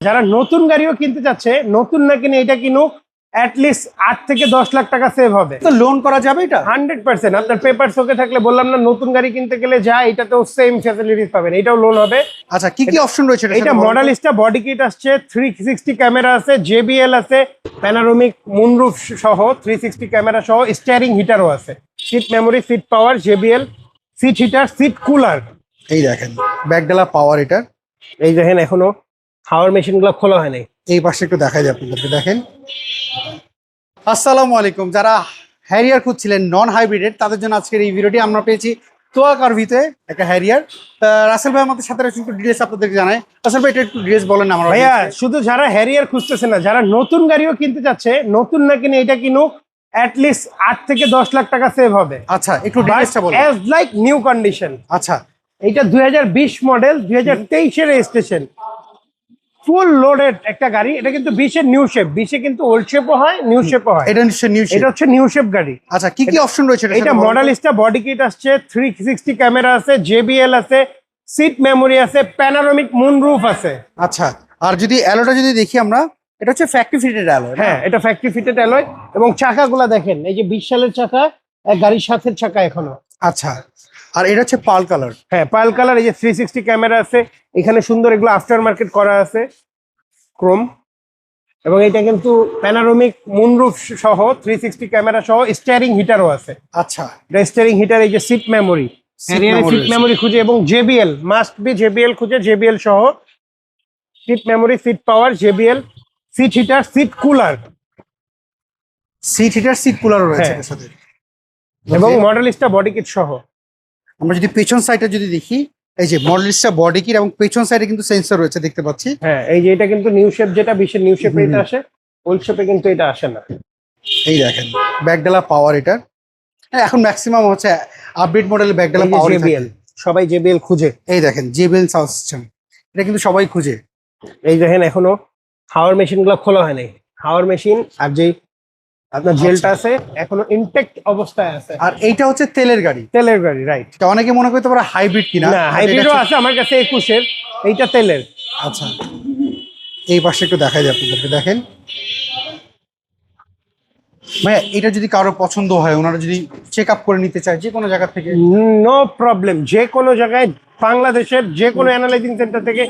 যারা নতুন গাড়িও কিনতে চাচ্ছে, নতুন না কিনে এটা কিনুক, অ্যাটলিস্ট 8 থেকে 10 লাখ টাকা সেভ হবে। তো লোন করা যাবে এটা? 100%। আপনার পেপারস ওকে থাকলে, বললাম না, নতুন গাড়ি কিনতে গেলে যা এটাতেও সেম ফ্যাসিলিটিস পাবেন, এটাও লোন হবে। আচ্ছা, কি কি অপশন রয়েছে এটা মডেলিস্টা বডি কিট আসছে, 360 ক্যামেরা আছে, JBL আছে, প্যানোরামিক মুনরুফ সহ 360 ক্যামেরা সহ, স্টিয়ারিং হিটারও আছে, seat memory, seat power, JBL seat heater, seat cooler. এই দেখেন ব্যাকডালা পাওয়ার এটা। এই দেখেন এখনো হাওয়ার মেশিনগুলো খোলা হয় নাই। এই পাশে একটু দেখাই যায় আপনাদেরকে, দেখেন। আসসালামু আলাইকুম। যারা হ্যারিয়ার খুঁজছিলেন নন হাইব্রিডের, তাদের জন্য আজকের এই ভিডিওটি আমরা পেয়েছি তোয়া কারভিতে একটা হ্যারিয়ার। রাসেল ভাই আমাদের সাথে একটু ডিটেলস আপনাদেরকে জানাই। রাসেল ভাই এটা একটু ডিটেলস বলেন আমার ভাইয়া। শুধু যারা হ্যারিয়ার খুঁজতেছে না, যারা নতুন গাড়িও কিনতে চাচ্ছে, নতুন না কিনে এটা কিনুক, অ্যাটলিস্ট 8 থেকে 10 লাখ টাকা সেভ হবে। আচ্ছা, একটু ডিটেলসটা বলেন। As like new condition. আচ্ছা, এটা 2020 মডেল, 2023 এর রেজিস্ট্রেশন, ফুল লোডেড একটা গাড়ি। এটা কিন্তু 20 এর নিউ শেপ, 20 এ কিন্তু ওল্ড শেপও হয়, নিউ শেপও হয়। এটা নিশ্চয়ই নিউ শেপ। এটা হচ্ছে নিউ শেপ গাড়ি। আচ্ছা, কি কি অপশন রয়েছে এটা মডেলিস্টা বডি কিট আসছে, 360 ক্যামেরা আছে, JBL আছে, সিট মেমোরি আছে, প্যানোরামিক মুনরুফ আছে। আচ্ছা, আর যদি অ্যালোটা যদি দেখি আমরা, এটা হচ্ছে ফ্যাক্টরি ফিটেড অ্যালয়। হ্যাঁ, এটা ফ্যাক্টরি ফিটেড অ্যালয়। এবং চাকাগুলা দেখেন, এই যে 20 সালের চাকা, গাড়ির সাথে চাকা এখনো। আচ্ছা, আর এটা হচ্ছে পাল কালার। হ্যাঁ, পাল কালার। এই যে 360 ক্যামেরা আছে, এখানে সুন্দর এগুলো আফটার মার্কেট করা আছে, ক্রোম। এবং এটা কিন্তু প্যানোরামিক মুনরুফ সহ 360 ক্যামেরা সহ, স্টিয়ারিং হিটারও আছে। আচ্ছা, এটা স্টিয়ারিং হিটার। এই যে সিট মেমোরি, সিট মেমোরি খুঁজে, এবং JBL মাস্ট বি, JBL খুঁজে, JBL সহ seat memory, seat power, JBL seat heater, seat cooler. Seat heater, seat cooler রয়েছে হ্যাঁ। এর সাথে। এবং মডেলিস্টা বডি কিট সহ। আমরা যদি পেছন সাইডে যদি দেখি, এই যে মডেলিস্টা বডি কিট এবং পেছন সাইডে কিন্তু সেন্সর রয়েছে দেখতে পাচ্ছি। হ্যাঁ, এই যে এটা কিন্তু নিউ শেপ, যেটা 20 এর নিউ শেপে এটা আসে, ওল্ড শেপে কিন্তু এটা আসে না। এই দেখেন ব্যাকডালা পাওয়ার এটা। এখন ম্যাক্সিমাম হচ্ছে আপডেট মডেলের ব্যাকডালা পাওয়ার। JBL, সবাই JBL খুঁজে। এই দেখেন JBL সাউন্ড সিস্টেম, এটা কিন্তু সবাই খুঁজে। এই দেখেন এখনো হাওয়ার মেশিন গুলো খোলা হয় নাই। হাওয়ার মেশিন আর যে আপনার জেলটা আছে এখনো ইনটেক্ট অবস্থায় আছে। আর এইটা হচ্ছে তেলের গাড়ি। তেলের গাড়ি, রাইট। অনেকে মনে করতে পারে হাইব্রিড কিনা। না, হাইব্রিডও আছে আমার কাছে 21 এর, এইটা তেলের। আচ্ছা, এই পাশে একটু দেখাই যায় আপনাদেরকে, দেখেন। ভাইয়া, এটা যদি কারো পছন্দ হয়, ওনারা যদি চেক আপ করে নিতে চায় যে কোনো জায়গা থেকে, নো প্রবলেম। যে কোনো জায়গায়, বাংলাদেশের যে কোনো অ্যানালাইজিং সেন্টার থেকে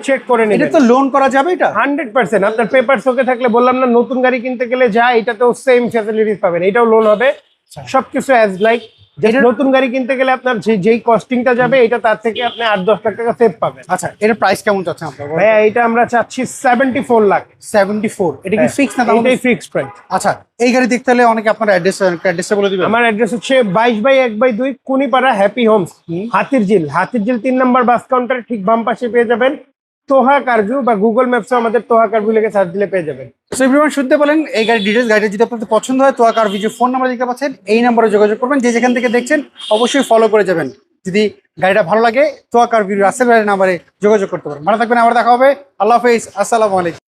চেক করে এটা নেবেন। তো লোন করা যাবে এটা? 100%। আপনার পেপারস ওকে থাকলে, বললাম না, নতুন গাড়ি কিনতে গেলে যা এটাতেও সেম ফ্যাসিলিটিস পাবেন, এটাও লোন হবে। সবকিছু অ্যাজ লাইক। নতুন গাড়ি কিনতে গেলে আপনার যেই কস্টিংটা যাবে, এটা তার থেকে আপনি 8-10 লাখ টাকা সেভ পাবেন। আচ্ছা, এটার প্রাইস কেমন চাচ্ছেন আপনারা? ভাইয়া, এটা আমরা চাচ্ছি 74 লাখ। 74? এটা কি ফিক্স না? এটাই ফিক্সড প্রাইস। আচ্ছা, এই গাড়ি দেখতে হলে অনেকে আপনার অ্যাড্রেসটা বলে দিবেন। আমার অ্যাড্রেস হচ্ছে 22/1/2 কুনিপাড়া, হ্যাপি হোমস, হাতিরঝিল 3 নম্বর বাস কাউন্টার ঠিক বাম পাশে পেয়ে যাবেন তোহা কারভিউ, বা গুগল ম্যাপসে আমাদের তোহা কারভিউ লিখে সার্চ দিলে পেয়ে যাবেন। সো এভরিওয়ান, শুনতে পেলেন এই গাড়ির ডিটেলস। গাড়িটা যদি আপনাদের পছন্দ হয়, তোয়া কারভিউ যে ফোন নাম্বার দেখতে পাচ্ছেন, এই নাম্বারে যোগাযোগ করবেন। যে যেখান থেকে দেখছেন অবশ্যই ফলো করে যাবেন। যদি গাড়িটা ভালো লাগে, তোয়া কারভিউ রাসেল ভাইয়ের নাম্বারে যোগাযোগ করতে পারেন। ভালো থাকবেন, আবার দেখা হবে। আল্লাহ হাফেজ, আসসালামু আলাইকুম।